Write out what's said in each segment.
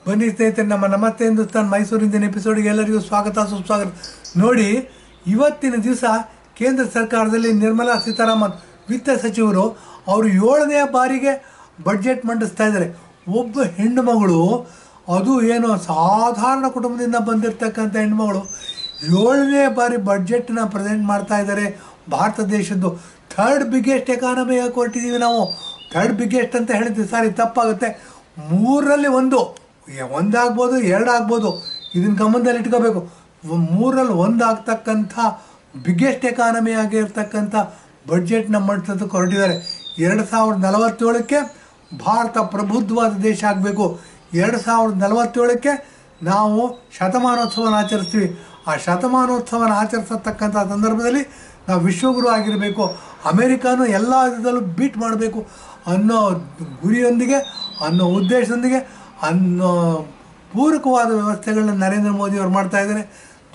ಬನ್ನಿ ಸ್ನೇಹಿತರೆ, ನಮ್ಮ ನಮಸ್ತೆ ಹಿಂದೂಸ್ತಾನ್ ಮೈಸೂರಿನ ಎಪಿಸೋಡ್ಗೆ ಎಲ್ಲರಿಗೂ ಸ್ವಾಗತ ಸುಸ್ವಾಗತ. ನೋಡಿ, ಇವತ್ತಿನ ದಿವಸ ಕೇಂದ್ರ ಸರ್ಕಾರದಲ್ಲಿ ನಿರ್ಮಲಾ ಸೀತಾರಾಮನ್ ವಿತ್ತ ಸಚಿವರು ಅವರು 7ನೇ ಬಾರಿಗೆ ಬಡ್ಜೆಟ್ ಮಂಡಿಸ್ತಾ ಇದ್ದಾರೆ. ಒಬ್ಬ ಹೆಣ್ಣು ಮಗಳು, ಅದು ಏನೋ ಸಾಧಾರಣ ಕುಟುಂಬದಿಂದ ಬಂದಿರತಕ್ಕಂಥ ಹೆಣ್ಣುಮಗಳು 7ನೇ ಬಾರಿ ಬಡ್ಜೆಟ್ನ ಪ್ರೆಸೆಂಟ್ ಮಾಡ್ತಾ ಇದ್ದಾರೆ. ಭಾರತ ದೇಶದ್ದು ಥರ್ಡ್ ಬಿಗ್ಗೆಸ್ಟ್ ಎಕಾನಮಿ ಕೊಟ್ಟಿದ್ದೀವಿ ನಾವು. ಥರ್ಡ್ ಬಿಗ್ಗೆಸ್ಟ್ ಅಂತ ಹೇಳಿದ್ವಿ, ಸಾರಿ ತಪ್ಪಾಗುತ್ತೆ. 3ರಲ್ಲಿ ಒಂದಾಗ್ಬೋದು, 2 ಆಗ್ಬೋದು. ಇದನ್ನು ಗಮನದಲ್ಲಿ ಇಟ್ಕೋಬೇಕು. 3ರಲ್ಲಿ 1 ಆಗ್ತಕ್ಕಂಥ ಬಿಗ್ಗೆಸ್ಟ್ ಎಕಾನಮಿ ಆಗಿರ್ತಕ್ಕಂಥ ಬಡ್ಜೆಟ್ನ ಮಂಡಿಸೋದಕ್ಕೆ ಹೊರಟಿದ್ದಾರೆ. 2047ಕ್ಕೆ ಭಾರತ ಪ್ರಬುದ್ಧವಾದ ದೇಶ ಆಗಬೇಕು. 2047ಕ್ಕೆ ನಾವು ಶತಮಾನೋತ್ಸವನ ಆಚರಿಸ್ತೀವಿ. ಆ ಶತಮಾನೋತ್ಸವನ ಆಚರಿಸತಕ್ಕಂಥ ಸಂದರ್ಭದಲ್ಲಿ ನಾವು ವಿಶ್ವಗುರು ಆಗಿರಬೇಕು. ಅಮೇರಿಕಾನು ಎಲ್ಲ ವಿಧದಲ್ಲೂ ಬೀಟ್ ಮಾಡಬೇಕು ಅನ್ನೋ ಗುರಿಯೊಂದಿಗೆ, ಅನ್ನೋ ಉದ್ದೇಶದೊಂದಿಗೆ, ಅನ್ನೋ ಪೂರಕವಾದ ವ್ಯವಸ್ಥೆಗಳನ್ನ ನರೇಂದ್ರ ಮೋದಿಯವರು ಮಾಡ್ತಾಯಿದ್ದಾರೆ.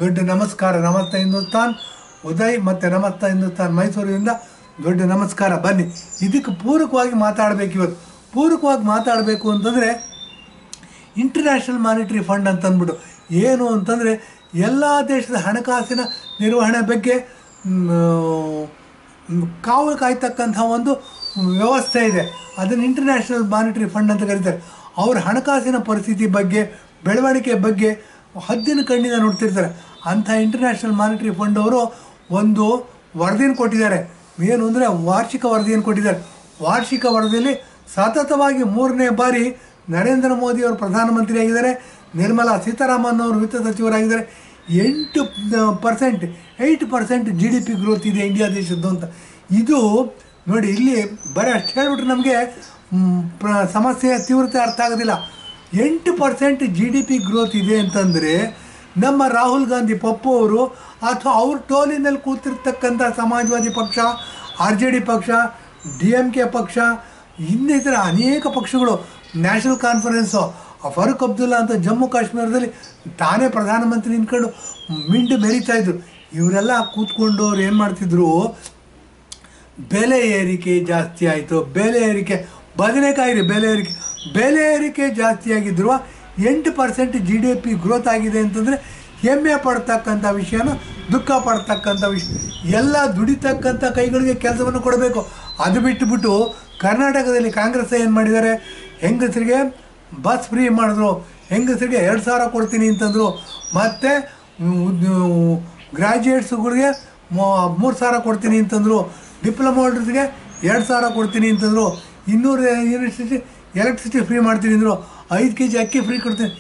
ದೊಡ್ಡ ನಮಸ್ಕಾರ. ನಮಸ್ತೆ ಹಿಂದೂಸ್ತಾನ್ ಉದಯ್ ಮತ್ತು ನಮಸ್ತೆ ಹಿಂದೂಸ್ತಾನ್ ಮೈಸೂರಿನಿಂದ ದೊಡ್ಡ ನಮಸ್ಕಾರ. ಬನ್ನಿ, ಇದಕ್ಕೆ ಪೂರಕವಾಗಿ ಮಾತಾಡಬೇಕು. ಇವತ್ತು ಪೂರಕವಾಗಿ ಮಾತಾಡಬೇಕು ಅಂತಂದರೆ ಇಂಟರ್ನ್ಯಾಷನಲ್ ಮಾನಿಟರಿ ಫಂಡ್ ಅಂತಂದ್ಬಿಟ್ಟು ಏನು ಅಂತಂದರೆ ಎಲ್ಲ ದೇಶದ ಹಣಕಾಸಿನ ನಿರ್ವಹಣೆ ಬಗ್ಗೆ ಕಾವಲು ಕಾಯ್ತಕ್ಕಂಥ ಒಂದು ವ್ಯವಸ್ಥೆ ಇದೆ. ಅದನ್ನು ಇಂಟರ್ನ್ಯಾಷನಲ್ ಮಾನಿಟರಿ ಫಂಡ್ ಅಂತ ಕರೀತಾರೆ. ಅವ್ರ ಹಣಕಾಸಿನ ಪರಿಸ್ಥಿತಿ ಬಗ್ಗೆ, ಬೆಳವಣಿಗೆ ಬಗ್ಗೆ ಹದ್ದಿನ ಕಣ್ಣಿಂದ ನೋಡ್ತಿರ್ತಾರೆ. ಅಂಥ ಇಂಟರ್ನ್ಯಾಷನಲ್ ಮಾನಿಟರಿ ಫಂಡ್ ಅವರು ಒಂದು ವರದಿಯನ್ನು ಕೊಟ್ಟಿದ್ದಾರೆ. ಏನು ಅಂದರೆ ವಾರ್ಷಿಕ ವರದಿಯನ್ನು ಕೊಟ್ಟಿದ್ದಾರೆ. ವಾರ್ಷಿಕ ವರದಿಯಲ್ಲಿ ಸತತವಾಗಿ 3ನೇ ಬಾರಿ ನರೇಂದ್ರ ಮೋದಿಯವರು ಪ್ರಧಾನಮಂತ್ರಿ ಆಗಿದ್ದಾರೆ, ನಿರ್ಮಲಾ ಸೀತಾರಾಮನ್ ಅವರು ವಿತ್ತ ಸಚಿವರಾಗಿದ್ದಾರೆ. 8% GDP ಗ್ರೋತ್ ಇದೆ ಇಂಡಿಯಾ ದೇಶದ್ದು ಅಂತ. ಇದು ನೋಡಿ, ಇಲ್ಲಿ ಬರೀ ಅಷ್ಟು ಹೇಳಿಬಿಟ್ರೆ ನಮಗೆ ಸಮಸ್ಯೆಯ ತೀವ್ರತೆ ಅರ್ಥ ಆಗೋದಿಲ್ಲ. 8% GDP ಗ್ರೋತ್ ಇದೆ ಅಂತಂದರೆ ನಮ್ಮ ರಾಹುಲ್ ಗಾಂಧಿ ಪಪ್ಪು ಅವರು ಅಥವಾ ಅವ್ರ ಟೋಲಿನಲ್ಲಿ ಕೂತಿರ್ತಕ್ಕಂಥ ಸಮಾಜವಾದಿ ಪಕ್ಷ, RJD ಪಕ್ಷ, DMK ಪಕ್ಷ, ಇನ್ನಿತರ ಅನೇಕ ಪಕ್ಷಗಳು, ನ್ಯಾಷನಲ್ ಕಾನ್ಫರೆನ್ಸು, ಫಾರೂಕ್ ಅಬ್ದುಲ್ಲಾ ಅಂತ ಜಮ್ಮು ಕಾಶ್ಮೀರದಲ್ಲಿ ತಾನೇ ಪ್ರಧಾನಮಂತ್ರಿ ನಿಂತ್ಕೊಂಡು ಮಿಂಡು ಮೆರೀತಾಯಿದ್ರು. ಇವರೆಲ್ಲ ಕೂತ್ಕೊಂಡು ಅವ್ರು ಏನು ಮಾಡ್ತಿದ್ರು, ಬೆಲೆ ಏರಿಕೆ ಜಾಸ್ತಿ ಆಯಿತು, ಬೆಲೆ ಏರಿಕೆ, ಬದನೆಕಾಯಿ ಬೆಲೆ ಏರಿಕೆ ಜಾಸ್ತಿ ಆಗಿದ್ರು 8% GDP ಗ್ರೋತ್ ಆಗಿದೆ ಅಂತಂದರೆ ಹೆಮ್ಮೆ ಪಡ್ತಕ್ಕಂಥ ವಿಷಯನ, ದುಃಖ ಪಡ್ತಕ್ಕಂಥ ವಿಷಯ. ಎಲ್ಲ ದುಡಿತಕ್ಕಂಥ ಕೈಗಳಿಗೆ ಕೆಲಸವನ್ನು ಕೊಡಬೇಕು. ಅದು ಬಿಟ್ಟುಬಿಟ್ಟು ಕರ್ನಾಟಕದಲ್ಲಿ ಕಾಂಗ್ರೆಸ್ ಏನು ಮಾಡಿದ್ದಾರೆ, ಹೆಂಗಸರಿಗೆ ಬಸ್ ಫ್ರೀ ಮಾಡಿದ್ರು, ಹೆಂಗಸರಿಗೆ 2,000 ಕೊಡ್ತೀನಿ ಅಂತಂದರು. ಮತ್ತು ಗ್ರ್ಯಾಜುಯೇಟ್ಸ್ಗಳಿಗೆ 3,000 ಕೊಡ್ತೀನಿ ಅಂತಂದರು. ಡಿಪ್ಲೊಮಾ ಹೋಲ್ಡರ್ಸ್ಗೆ 2,000 ಕೊಡ್ತೀನಿ ಅಂತಂದರು. 200 ಯೂನಿವರ್ಸಿಟಿ ಎಲೆಕ್ಟ್ರಿಸಿಟಿ ಫ್ರೀ ಮಾಡ್ತೀನಿ ಅಂದರು. 5 kg ಅಕ್ಕಿ ಫ್ರೀ ಕೊಡ್ತೀನಿ.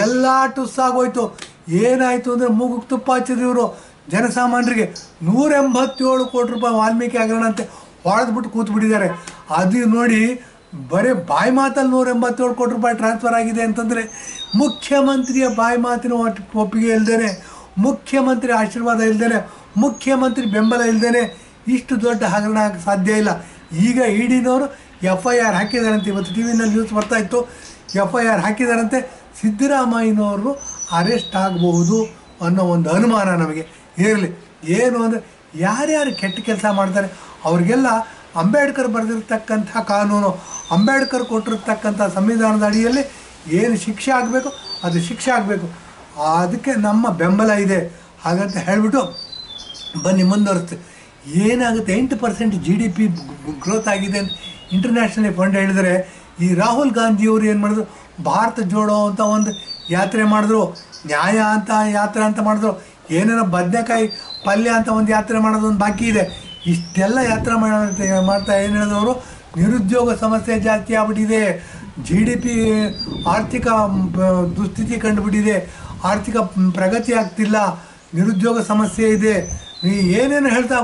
ಎಲ್ಲ ಟುಸ್ಸಾಗೋಯ್ತು. ಏನಾಯಿತು ಅಂದರೆ ಮೂಗುಗೆ ತುಪ್ಪ ಹಚ್ಚಿದ್ರು ಇವರು ಜನಸಾಮಾನ್ಯರಿಗೆ. 187 ಕೋಟಿ ರೂಪಾಯಿ ವಾಲ್ಮೀಕಿ ಹಗರಣ ಅಂತ ಹೊಡೆದ್ಬಿಟ್ಟು ಕೂತ್ಬಿಟ್ಟಿದ್ದಾರೆ. ಅದು ನೋಡಿ, ಬರೀ ಬಾಯಿ ಮಾತಲ್ಲಿ 187 ಕೋಟಿ ರೂಪಾಯಿ ಟ್ರಾನ್ಸ್ಫರ್ ಆಗಿದೆ ಅಂತಂದರೆ ಮುಖ್ಯಮಂತ್ರಿಯ ಬಾಯಿ ಮಾತಿನ ಒಪ್ಪಿಗೆ ಇಲ್ಲದೇ, ಮುಖ್ಯಮಂತ್ರಿ ಆಶೀರ್ವಾದ ಇಲ್ಲದೇ, ಮುಖ್ಯಮಂತ್ರಿ ಬೆಂಬಲ ಇಲ್ಲದೇ ಇಷ್ಟು ದೊಡ್ಡ ಹಗರಣ ಆಗಕ್ಕೆ ಸಾಧ್ಯ ಇಲ್ಲ. ಈಗ EDನವರು FIR ಹಾಕಿದಾರಂತೆ. ಇವತ್ತು TVನಲ್ಲಿ ನ್ಯೂಸ್ ಬರ್ತಾಯಿತ್ತು. FIR ಹಾಕಿದಾರಂತೆ. ಸಿದ್ದರಾಮಯ್ಯನವರು ಅರೆಸ್ಟ್ ಆಗಬಹುದು ಅನ್ನೋ ಒಂದು ಅನುಮಾನ ನಮಗೆ ಇರಲಿ. ಏನು ಅಂದರೆ ಯಾರ್ಯಾರು ಕೆಟ್ಟ ಕೆಲಸ ಮಾಡ್ತಾರೆ ಅವ್ರಿಗೆಲ್ಲ ಅಂಬೇಡ್ಕರ್ ಬರೆದಿರ್ತಕ್ಕಂಥ ಕಾನೂನು, ಅಂಬೇಡ್ಕರ್ ಕೊಟ್ಟಿರ್ತಕ್ಕಂಥ ಸಂವಿಧಾನದ ಅಡಿಯಲ್ಲಿ ಏನು ಶಿಕ್ಷೆ ಆಗಬೇಕು ಅದು ಶಿಕ್ಷೆ ಆಗಬೇಕು. ಅದಕ್ಕೆ ನಮ್ಮ ಬೆಂಬಲ ಇದೆ. ಹಾಗಂತ ಹೇಳಿಬಿಟ್ಟು ಬನ್ನಿ ಮುಂದುವರಿಸ್ತೀವಿ. ಏನಾಗುತ್ತೆ, 8% GDP ಗ್ರೋತ್ ಆಗಿದೆ ಅಂತ ಇಂಟರ್ನ್ಯಾಷನಲ್ ಫಂಡ್ ಹೇಳಿದರೆ, ಈ ರಾಹುಲ್ ಗಾಂಧಿಯವರು ಏನು ಮಾಡಿದ್ರು, ಭಾರತ ಜೋಡೋ ಅಂತ ಒಂದು ಯಾತ್ರೆ ಮಾಡಿದ್ರು, ನ್ಯಾಯ ಅಂತ ಯಾತ್ರೆ ಅಂತ ಮಾಡಿದ್ರು, ಏನೇನೋ ಬದನೆಕಾಯಿ ಪಲ್ಯ ಅಂತ ಒಂದು ಯಾತ್ರೆ ಮಾಡೋದೊಂದು ಬಾಕಿ ಇದೆ. ಇಷ್ಟೆಲ್ಲ ಯಾತ್ರೆ ಮಾಡ್ತಾ ಏನು ಹೇಳಿದವರು, ನಿರುದ್ಯೋಗ ಸಮಸ್ಯೆ ಜಾಸ್ತಿ ಆಗ್ಬಿಟ್ಟಿದೆ, GDP ಆರ್ಥಿಕ ದುಸ್ಥಿತಿ ಕಂಡುಬಿಟ್ಟಿದೆ, ಆರ್ಥಿಕ ಪ್ರಗತಿ ಆಗ್ತಿಲ್ಲ, ನಿರುದ್ಯೋಗ ಸಮಸ್ಯೆ ಇದೆ, ಏನೇನು ಹೇಳ್ತಾ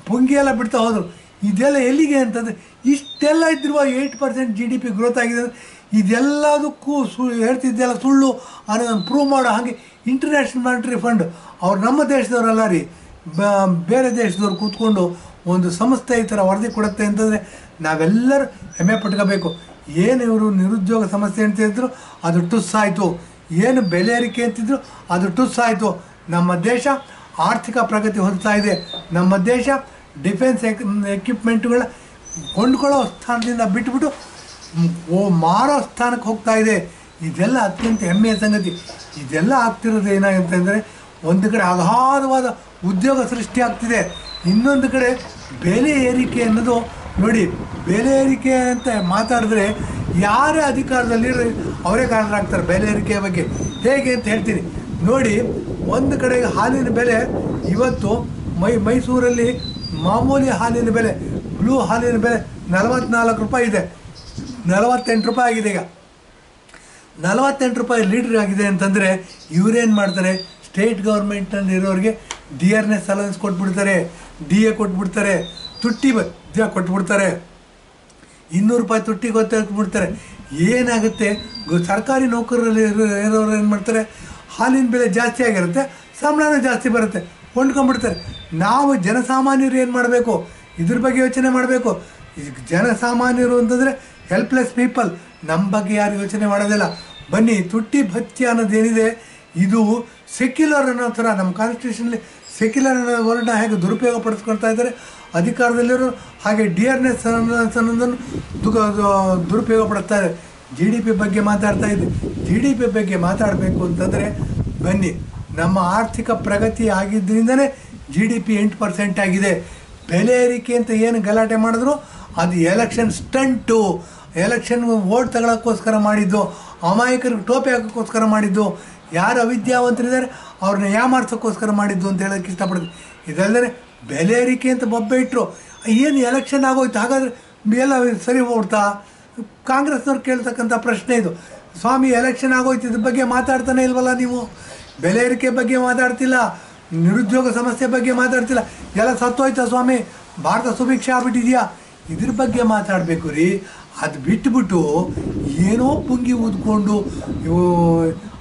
ಪುಂಗಿ ಎಲ್ಲ ಬಿಡ್ತಾ ಹೋದರು. ಇದೆಲ್ಲ ಎಲ್ಲಿಗೆ ಅಂತಂದರೆ, ಇಷ್ಟೆಲ್ಲ ಇದ್ದಿರುವ 8% GDP ಗ್ರೋತ್ ಆಗಿದೆ ಅಂದರೆ ಇದೆಲ್ಲದಕ್ಕೂ ಹೇಳ್ತಿದ್ದೆಲ್ಲ ಸುಳ್ಳು ಅನ್ನೋದನ್ನು ಪ್ರೂವ್ ಮಾಡೋ ಹಾಗೆ ಇಂಟರ್ನ್ಯಾಷನಲ್ ಮಾನಿಟರಿ ಫಂಡ್ ಅವ್ರು ನಮ್ಮ ದೇಶದವರಲ್ಲ ರೀ, ಬೇರೆ ದೇಶದವ್ರು ಕೂತ್ಕೊಂಡು ಒಂದು ಸಂಸ್ಥೆ ಈ ಥರ ವರದಿ ಕೊಡುತ್ತೆ ಅಂತಂದರೆ ನಾವೆಲ್ಲರೂ ಹೆಮ್ಮೆ ಪಟ್ಕೋಬೇಕು. ಏನು ಇವರು ನಿರುದ್ಯೋಗ ಸಮಸ್ಯೆ ಅಂತಿದ್ರು ಅದು ಟುಸ್ಸಾಯಿತು, ಏನು ಬೆಲೆ ಏರಿಕೆ ಅಂತಿದ್ರು ಅದು ಟುಸ್ಸಾಯಿತು. ನಮ್ಮ ದೇಶ ಆರ್ಥಿಕ ಪ್ರಗತಿ ಹೊಂದ್ತಾ ಇದೆ. ನಮ್ಮ ದೇಶ ಡಿಫೆನ್ಸ್ ಎಕ್ವಿಪ್ಮೆಂಟ್ಗಳ ಕೊಂಡ್ಕೊಳ್ಳೋ ಸ್ಥಾನದಿಂದ ಬಿಟ್ಬಿಟ್ಟು ಮಾರೋ ಸ್ಥಾನಕ್ಕೆ ಹೋಗ್ತಾ ಇದೆ. ಇದೆಲ್ಲ ಅತ್ಯಂತ ಹೆಮ್ಮೆಯ ಸಂಗತಿ. ಇದೆಲ್ಲ ಆಗ್ತಿರೋದು ಏನಾಗಂತಂದರೆ, ಒಂದು ಕಡೆ ಅಗಾಧವಾದ ಉದ್ಯೋಗ ಸೃಷ್ಟಿ ಆಗ್ತಿದೆ, ಇನ್ನೊಂದು ಕಡೆ ಬೆಲೆ ಏರಿಕೆ ಅನ್ನೋದು ನೋಡಿ. ಬೆಲೆ ಏರಿಕೆ ಅಂತ ಮಾತಾಡಿದ್ರೆ ಯಾರೇ ಅಧಿಕಾರದಲ್ಲಿ ಅವರೇ ಕಾರಣರಾಗ್ತಾರೆ ಬೆಲೆ ಏರಿಕೆಯ ಬಗ್ಗೆ. ಹೇಗೆ ಅಂತ ಹೇಳ್ತೀನಿ ನೋಡಿ. ಒಂದು ಕಡೆ ಹಾಲಿನ ಬೆಲೆ ಇವತ್ತು ಮೈಸೂರಲ್ಲಿ ಮಾಮೂಲಿ ಹಾಲಿನ ಬೆಲೆ, ಬ್ಲೂ ಹಾಲಿನ ಬೆಲೆ 44 ರೂಪಾಯಿ ಇದೆ, 48 ರೂಪಾಯಿ ಆಗಿದೆ. ಈಗ 48 ರೂಪಾಯಿ ಲೀಟ್ರ್ ಆಗಿದೆ ಅಂತಂದರೆ ಇವರೇನು ಮಾಡ್ತಾರೆ, ಸ್ಟೇಟ್ ಗೌರ್ಮೆಂಟ್ನಲ್ಲಿ ಇರೋರಿಗೆ ಡಿಯರ್ನೆಸ್ ಅಲವೆನ್ಸ್ ಕೊಟ್ಬಿಡ್ತಾರೆ, DA ಕೊಟ್ಬಿಡ್ತಾರೆ, ತುಟ್ಟಿ ಕೊಟ್ಬಿಡ್ತಾರೆ, 200 ರೂಪಾಯಿ ತುಟ್ಟಿ ಗೊತ್ತಾಗ್ಬಿಡ್ತಾರೆ. ಏನಾಗುತ್ತೆ, ಸರ್ಕಾರಿ ನೌಕರರಲ್ಲಿ ಇರೋರು ಏನು ಮಾಡ್ತಾರೆ, ಹಾಲಿನ ಬೆಲೆ ಜಾಸ್ತಿ ಆಗಿರುತ್ತೆ, ಸಂಬಳನೂ ಜಾಸ್ತಿ ಬರುತ್ತೆ, ಕೊಂಡ್ಕೊಂಡ್ಬಿಡ್ತಾರೆ. ನಾವು ಜನಸಾಮಾನ್ಯರು ಏನು ಮಾಡಬೇಕು, ಇದ್ರ ಬಗ್ಗೆ ಯೋಚನೆ ಮಾಡಬೇಕು. ಜನಸಾಮಾನ್ಯರು ಅಂತಂದರೆ ಹೆಲ್ಪ್ಲೆಸ್ ಪೀಪಲ್, ನಮ್ಮ ಬಗ್ಗೆ ಯಾರು ಯೋಚನೆ ಮಾಡೋದಿಲ್ಲ. ಬನ್ನಿ, ತುಟ್ಟಿ ಭತ್ಯೆ ಅನ್ನೋದೇನಿದೆ ಇದು ಸೆಕ್ಯುಲರ್ ಅನ್ನೋ ಥರ ನಮ್ಮ ಕಾನ್ಸ್ಟಿಟ್ಯೂಷನಲ್ಲಿ ಸೆಕ್ಯುಲರ್ ಅನ್ನೋ ವರ್ಣ ಹೇಗೆ ದುರುಪಯೋಗ ಪಡಿಸ್ಕೊಳ್ತಾ ಇದ್ದಾರೆ ಅಧಿಕಾರದಲ್ಲಿರೋರು, ಹಾಗೆ ಡಿಯರ್ನೆಸ್ ಅನ್ನೋದನ್ನು ದುರುಪಯೋಗ ಪಡಿಸ್ತಾರೆ. GDP ಬಗ್ಗೆ ಮಾತಾಡ್ತಾ ಇದ್ದೆ. GDP ಬಗ್ಗೆ ಮಾತಾಡಬೇಕು ಅಂತಂದರೆ ಬನ್ನಿ, ನಮ್ಮ ಆರ್ಥಿಕ ಪ್ರಗತಿ ಆಗಿದ್ದರಿಂದನೇ GDP 8% ಆಗಿದೆ. ಬೆಲೆ ಏರಿಕೆ ಅಂತ ಏನು ಗಲಾಟೆ ಮಾಡಿದ್ರು ಅದು ಎಲೆಕ್ಷನ್ ಸ್ಟಂಟು, ಎಲೆಕ್ಷನ್ ವೋಟ್ ತಗೊಳ್ಳೋಕ್ಕೋಸ್ಕರ ಮಾಡಿದ್ದು, ಅಮಾಯಕರಿಗೆ ಟೋಪಿ ಹಾಕೋಕ್ಕೋಸ್ಕರ ಮಾಡಿದ್ದು, ಯಾರು ಅವಿದ್ಯಾವಂತರಿದ್ದಾರೆ ಅವ್ರನ್ನ ಯಾಮಾರ್ಸೋಕ್ಕೋಸ್ಕರ ಮಾಡಿದ್ದು ಅಂತ ಹೇಳೋಕ್ಕೆ ಇಷ್ಟಪಡ್ತೀನಿ. ಇದಲ್ಲದೆ ಬೆಲೆ ಏರಿಕೆ ಅಂತ ಬೊಬ್ಬೆ ಇಟ್ಟರು, ಏನು ಎಲೆಕ್ಷನ್ ಆಗೋಯ್ತು, ಹಾಗಾದರೆ ಎಲ್ಲ ಸರಿ ಹೋಗ್ತಾ? ಕಾಂಗ್ರೆಸ್ನವ್ರು ಕೇಳ್ತಕ್ಕಂಥ ಪ್ರಶ್ನೆ ಇದು. ಸ್ವಾಮಿ ಎಲೆಕ್ಷನ್ ಆಗೋಯ್ತು, ಇದ್ರ ಬಗ್ಗೆ ಮಾತಾಡ್ತಾನೆ ಇಲ್ವಲ್ಲ ನೀವು? ಬೆಲೆ ಏರಿಕೆ ಬಗ್ಗೆ ಮಾತಾಡ್ತಿಲ್ಲ, ನಿರುದ್ಯೋಗ ಸಮಸ್ಯೆ ಬಗ್ಗೆ ಮಾತಾಡ್ತಿಲ್ಲ, ಎಲ್ಲ ಸತ್ತೋಯ್ತಾ ಸ್ವಾಮಿ, ಭಾರತ ಸುಭಿಕ್ಷೆ ಆಗ್ಬಿಟ್ಟಿದೆಯಾ? ಇದ್ರ ಬಗ್ಗೆ ಮಾತಾಡಬೇಕು ರೀ. ಅದು ಬಿಟ್ಟುಬಿಟ್ಟು ಏನೋ ಪುಂಗಿ ಊದ್ಕೊಂಡು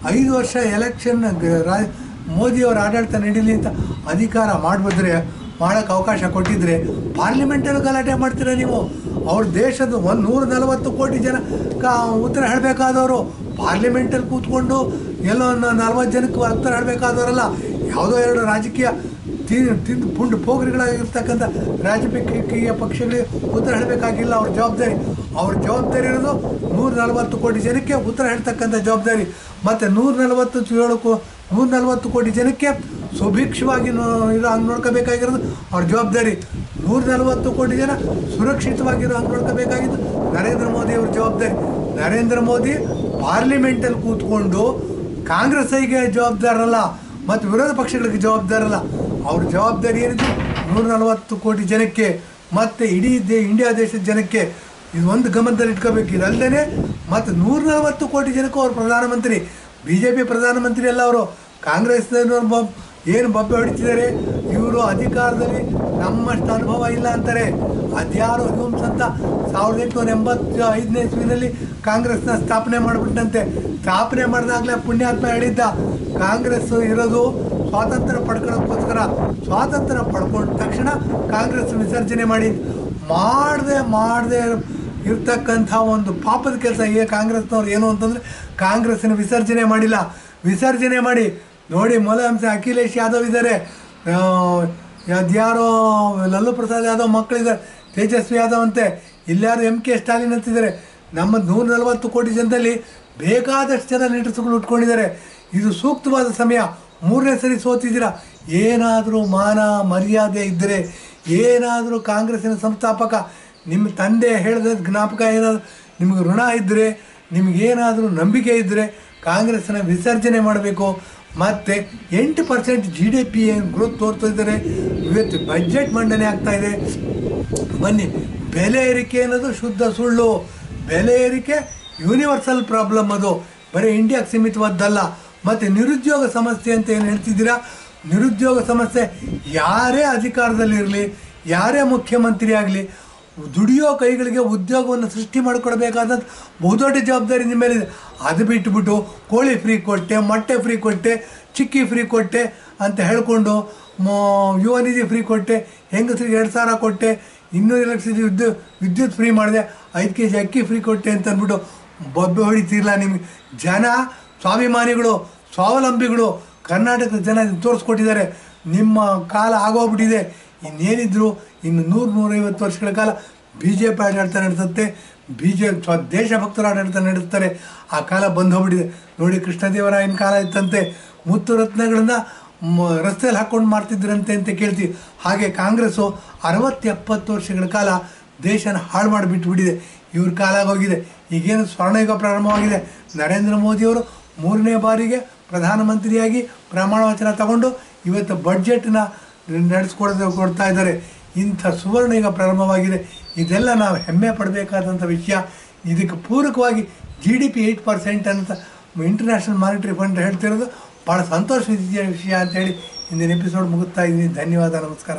5 ವರ್ಷ ಎಲೆಕ್ಷನ್ ಮೋದಿಯವರ ಆಡಳಿತ ನಡೀಲಿ ಅಂತ ಅಧಿಕಾರ ಮಾಡೋಕ್ಕೆ ಅವಕಾಶ ಕೊಟ್ಟಿದ್ದರೆ ಪಾರ್ಲಿಮೆಂಟಲ್ಲಿ ಗಲಾಟೆ ಮಾಡ್ತೀರ ನೀವು? ಅವ್ರ ದೇಶದ 140 ಕೋಟಿ ಜನ ಉತ್ತರ ಹೇಳಬೇಕಾದವರು ಪಾರ್ಲಿಮೆಂಟಲ್ಲಿ ಕೂತ್ಕೊಂಡು ಎಲ್ಲೋ 40 ಜನಕ್ಕೆ ಉತ್ತರ ಹೇಳಬೇಕಾದವರಲ್ಲ. ಯಾವುದೋ 2 ರಾಜಕೀಯ ತಿಂದು ಪುಂಡು ಪೋಗರಿಗಳಾಗಿರ್ತಕ್ಕಂಥ ರಾಜಕೀಯ ಪಕ್ಷಗಳಿಗೆ ಉತ್ತರ ಹೇಳಬೇಕಾಗಿಲ್ಲ. ಅವ್ರ ಜವಾಬ್ದಾರಿ ಇರೋದು 140 ಕೋಟಿ ಜನಕ್ಕೆ ಉತ್ತರ ಹೇಳ್ತಕ್ಕಂಥ ಜವಾಬ್ದಾರಿ. ಮತ್ತು 140 ಕೋಟಿ ಜನಕ್ಕೆ ಸುಭಿಕ್ಷವಾಗಿ ಇರೋ ಹಂಗೆ ನೋಡ್ಕೋಬೇಕಾಗಿರೋದು ಅವ್ರ ಜವಾಬ್ದಾರಿ. 140 ಕೋಟಿ ಜನ ಸುರಕ್ಷಿತವಾಗಿರೋ ಹಂಗೆ ನೋಡ್ಕೋಬೇಕಾಗಿದ್ದು ನರೇಂದ್ರ ಮೋದಿ ಅವ್ರ ಜವಾಬ್ದಾರಿ. ನರೇಂದ್ರ ಮೋದಿ ಪಾರ್ಲಿಮೆಂಟಲ್ಲಿ ಕೂತ್ಕೊಂಡು ಕಾಂಗ್ರೆಸ್ಸಿಗೆ ಜವಾಬ್ದಾರಲ್ಲ ಮತ್ತು ವಿರೋಧ ಪಕ್ಷಗಳಿಗೆ ಜವಾಬ್ದಾರಲ್ಲ. ಅವ್ರ ಜವಾಬ್ದಾರಿ ಏನಿದೆ 140 ಕೋಟಿ ಜನಕ್ಕೆ ಮತ್ತು ಇಡೀ ಇಂಡಿಯಾ ದೇಶದ ಜನಕ್ಕೆ. ಇದು ಒಂದು ಗಮನದಲ್ಲಿ ಇಟ್ಕೋಬೇಕು. ಇದಲ್ಲದೆ ಮತ್ತು 140 ಕೋಟಿ ಜನಕ್ಕೂ ಅವ್ರು ಪ್ರಧಾನಮಂತ್ರಿ. BJP ಪ್ರಧಾನಮಂತ್ರಿ ಅಲ್ಲ ಅವರು. ಕಾಂಗ್ರೆಸ್ನವ್ರು ಏನು ಬೊಬ್ಬೆ ಹೊಡಿತಿದ್ದಾರೆ, ಇವರು ಅಧಿಕಾರದಲ್ಲಿ ನಮ್ಮಷ್ಟು ಅನುಭವ ಇಲ್ಲ ಅಂತಾರೆ. ಅದ್ಯಾರೋ ಹ್ಯೂಮ್ಸ್ ಅಂತ 1885ನೇ ಇಸ್ವಿನಲ್ಲಿ ಕಾಂಗ್ರೆಸ್ನ ಸ್ಥಾಪನೆ ಮಾಡಿಬಿಟ್ಟಂತೆ. ಸ್ಥಾಪನೆ ಮಾಡಿದಾಗಲೇ ಪುಣ್ಯಾತ್ಮ ಹೇಳಿದ್ದ, ಕಾಂಗ್ರೆಸ್ ಇರೋದು ಸ್ವಾತಂತ್ರ್ಯ ಪಡ್ಕೊಳ್ಳೋಕ್ಕೋಸ್ಕರ. ಸ್ವಾತಂತ್ರ್ಯ ಪಡ್ಕೊಂಡ ತಕ್ಷಣ ಕಾಂಗ್ರೆಸ್ ವಿಸರ್ಜನೆ ಮಾಡದೆ ಇರ್ತಕ್ಕಂಥ ಒಂದು ಪಾಪದ ಕೆಲಸ ಕಾಂಗ್ರೆಸ್ನವ್ರು ಏನು ಅಂತಂದರೆ ಕಾಂಗ್ರೆಸ್ಸಿನ ವಿಸರ್ಜನೆ ಮಾಡಿಲ್ಲ. ವಿಸರ್ಜನೆ ಮಾಡಿ ನೋಡಿ, ಮೊದಲ ಅಖಿಲೇಶ್ ಯಾದವ್ ಇದ್ದಾರೆ, ಅದ್ಯಾರೋ ಲಲ್ಲೂ ಪ್ರಸಾದ್ ಯಾದವ್ ಮಕ್ಕಳಿದ್ದಾರೆ, ತೇಜಸ್ವಿ ಯಾದವ್ ಅಂತೆ, ಇಲ್ಲಾರು MK ಸ್ಟಾಲಿನ್ ಅಂತಿದ್ದಾರೆ. ನಮ್ಮ 140 ಕೋಟಿ ಜನದಲ್ಲಿ ಬೇಕಾದಷ್ಟು ಜನ ಲೀಡರ್ಸ್ಗಳು ಉಟ್ಕೊಂಡಿದ್ದಾರೆ. ಇದು ಸೂಕ್ತವಾದ ಸಮಯ. 3ನೇ ಸರಿ ಸೋತಿದ್ದೀರಾ. ಏನಾದರೂ ಮಾನ ಮರ್ಯಾದೆ ಇದ್ದರೆ, ಏನಾದರೂ ಕಾಂಗ್ರೆಸ್ಸಿನ ಸಂಸ್ಥಾಪಕ ನಿಮ್ಮ ತಂದೆ ಹೇಳಿದ ಜ್ಞಾಪಕ ಏನಾದರೂ ನಿಮಗೆ ಋಣ ಇದ್ದರೆ, ನಿಮಗೇನಾದರೂ ನಂಬಿಕೆ ಇದ್ದರೆ ಕಾಂಗ್ರೆಸ್ಸನ್ನು ವಿಸರ್ಜನೆ ಮಾಡಬೇಕು. ಮತ್ತು 8% GDP ಗ್ರೋತ್ ತೋರ್ತಾ ಇದ್ದಾರೆ. ಇವತ್ತು ಬಜೆಟ್ ಮಂಡನೆ ಆಗ್ತಾಯಿದೆ. ಬನ್ನಿ, ಬೆಲೆ ಏರಿಕೆ ಅನ್ನೋದು ಶುದ್ಧ ಸುಳ್ಳು. ಬೆಲೆ ಏರಿಕೆ ಯೂನಿವರ್ಸಲ್ ಪ್ರಾಬ್ಲಮ್, ಅದು ಬರೀ ಇಂಡಿಯಾಕ್ಕೆ ಸೀಮಿತವಾದ್ದಲ್ಲ. ಮತ್ತು ನಿರುದ್ಯೋಗ ಸಮಸ್ಯೆ ಅಂತ ಏನು ಹೇಳ್ತಿದ್ದೀರಾ, ನಿರುದ್ಯೋಗ ಸಮಸ್ಯೆ ಯಾರೇ ಅಧಿಕಾರದಲ್ಲಿರಲಿ, ಯಾರೇ ಮುಖ್ಯಮಂತ್ರಿ ಆಗಲಿ, ದುಡಿಯೋ ಕೈಗಳಿಗೆ ಉದ್ಯೋಗವನ್ನು ಸೃಷ್ಟಿ ಮಾಡಿಕೊಡ್ಬೇಕಾದಂಥ ಬಹುದೊಡ್ಡ ಜವಾಬ್ದಾರಿ ನಿಮ್ಮ ಮೇಲಿದೆ. ಅದು ಬಿಟ್ಟುಬಿಟ್ಟು ಕೋಳಿ ಫ್ರೀ ಕೊಟ್ಟೆ, ಮೊಟ್ಟೆ ಫ್ರೀ ಕೊಟ್ಟೆ, ಚಿಕ್ಕಿ ಫ್ರೀ ಕೊಟ್ಟೆ ಅಂತ ಹೇಳ್ಕೊಂಡು, ಯುವ ನಿಧಿ ಫ್ರೀ ಕೊಟ್ಟೆ, ಹೆಂಗಸರಿಗೆ 2,000 ಕೊಟ್ಟೆ, 200 ಎಲೆಕ್ಟ್ರಿಸಿಟಿ ವಿದ್ಯುತ್ ಫ್ರೀ ಮಾಡಿದೆ, 5 kg ಅಕ್ಕಿ ಫ್ರೀ ಕೊಟ್ಟೆ ಅಂತ ಅಂದ್ಬಿಟ್ಟು ಬೊಬ್ಬೆ ಹೊಡಿತಿರಲ್ಲ. ನಿಮಗೆ ಜನ ಸ್ವಾಭಿಮಾನಿಗಳು, ಸ್ವಾವಲಂಬಿಗಳು, ಕರ್ನಾಟಕದ ಜನ ತೋರಿಸ್ಕೊಟ್ಟಿದ್ದಾರೆ. ನಿಮ್ಮ ಕಾಲ ಆಗೋಗ್ಬಿಟ್ಟಿದೆ. ಇನ್ನೇನಿದ್ರು ಇನ್ನು 100-150 ವರ್ಷಗಳ ಕಾಲ BJP ಆಡಳಿತ ನಡೆಸುತ್ತೆ. ದೇಶಭಕ್ತರ ಆಡಳಿತ ನಡೆಸ್ತಾರೆ. ಆ ಕಾಲ ಬಂದು ಹೋಗ್ಬಿಟ್ಟಿದೆ ನೋಡಿ. ಕೃಷ್ಣದೇವರಾಯನ ಕಾಲ ಇತ್ತಂತೆ, ಮುತ್ತು ರತ್ನಗಳನ್ನು ರಸ್ತೆಯಲ್ಲಿ ಹಾಕ್ಕೊಂಡು ಮಾಡ್ತಿದ್ರಂತೆ ಅಂತ ಕೇಳ್ತೀವಿ. ಹಾಗೆ ಕಾಂಗ್ರೆಸ್ಸು 60-70 ವರ್ಷಗಳ ಕಾಲ ದೇಶನ ಹಾಳು ಮಾಡಿಬಿಟ್ಬಿಟ್ಟಿದೆ. ಇವ್ರ ಕಾಲ ಆಗೋಗಿದೆ. ಈಗೇನು ಸ್ವರ್ಣಯುಗ ಪ್ರಾರಂಭವಾಗಿದೆ. ನರೇಂದ್ರ ಮೋದಿಯವರು 3ನೇ ಬಾರಿಗೆ ಪ್ರಧಾನಮಂತ್ರಿಯಾಗಿ ಪ್ರಮಾಣ ವಚನ ತಗೊಂಡು ಇವತ್ತು ಬಡ್ಜೆಟ್ನ ಕೊಡ್ತಾ ಇದ್ದಾರೆ. ಇಂಥ ಸುವರ್ಣಯುಗ ಪ್ರಾರಂಭವಾಗಿದೆ. ಇದೆಲ್ಲ ನಾವು ಹೆಮ್ಮೆ ಪಡಬೇಕಾದಂಥ ವಿಷಯ. ಇದಕ್ಕೆ ಪೂರಕವಾಗಿ GDP 8% ಅಂತ ಇಂಟರ್ನ್ಯಾಷನಲ್ ಮಾನಿಟರಿ ಫಂಡ್ ಹೇಳ್ತಿರೋದು ಭಾಳ ಸಂತೋಷದ ವಿಷಯ ಅಂತೇಳಿ ಇಂದಿನ ಎಪಿಸೋಡ್ ಮುಗಿಸ್ತಾ ಇದ್ದೀನಿ. ಧನ್ಯವಾದ, ನಮಸ್ಕಾರ.